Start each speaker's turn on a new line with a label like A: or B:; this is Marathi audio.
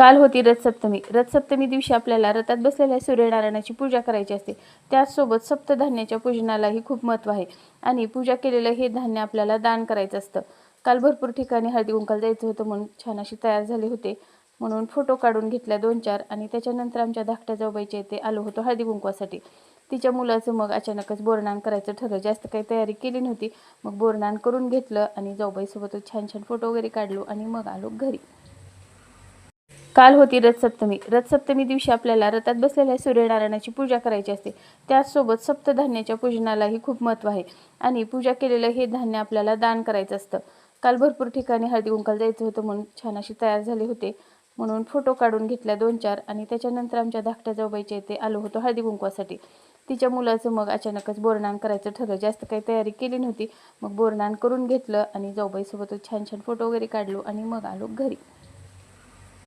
A: काल होती रथसप्तमी. रथसप्तमी दिवशी आपल्याला रथात बसलेल्या सूर्यनारायणाची पूजा करायची असते. त्याचसोबत सप्तधान्याच्या पूजनालाही खूप महत्त्व आहे आणि पूजा केलेलं हे धान्य आपल्याला दान करायचं असतं. काल भरपूर ठिकाणी हळदी कुंकवाला जायचं होतं म्हणून छान अशी तयार झाले होते. म्हणून फोटो काढून घेतल्या 2-4 आणि त्याच्यानंतर आमच्या धाकट्या जाऊबाईच्या इथे आलो होतो हळदी कुंकवासाठी. तिच्या मुलाचं मग अचानकच बोरनान करायचं ठरलं. जास्त काही तयारी केली नव्हती. मग बोरनान करून घेतलं आणि जाऊबाईसोबतच छान छान फोटो वगैरे काढलो आणि मग आलो घरी. काल होती रथसप्तमी. रथसप्तमी दिवशी आपल्याला रथात बसलेल्या सूर्यनारायणाची पूजा करायची असते. त्याचसोबत सप्तधान्याच्या पूजनालाही खूप महत्त्व आहे आणि पूजा केलेलं हे धान्य आपल्याला दान करायचं असतं. काल भरपूर ठिकाणी हळदी कुंकवाला जायचं होतं म्हणून छान अशी तयार झाले होते. म्हणून फोटो काढून घेतल्या 2-4 आणि त्याच्यानंतर आमच्या धाकट्या जाऊबाईच्या इथे आलो होतो हळदी कुंकवासाठी. तिच्या मुलाचं मग अचानकच बोरनान करायचं ठरलं. जास्त काही तयारी केली नव्हती. मग बोरनान करून घेतलं आणि जाऊबाईसोबतच छान छान फोटो वगैरे काढलो आणि मग आलो घरी.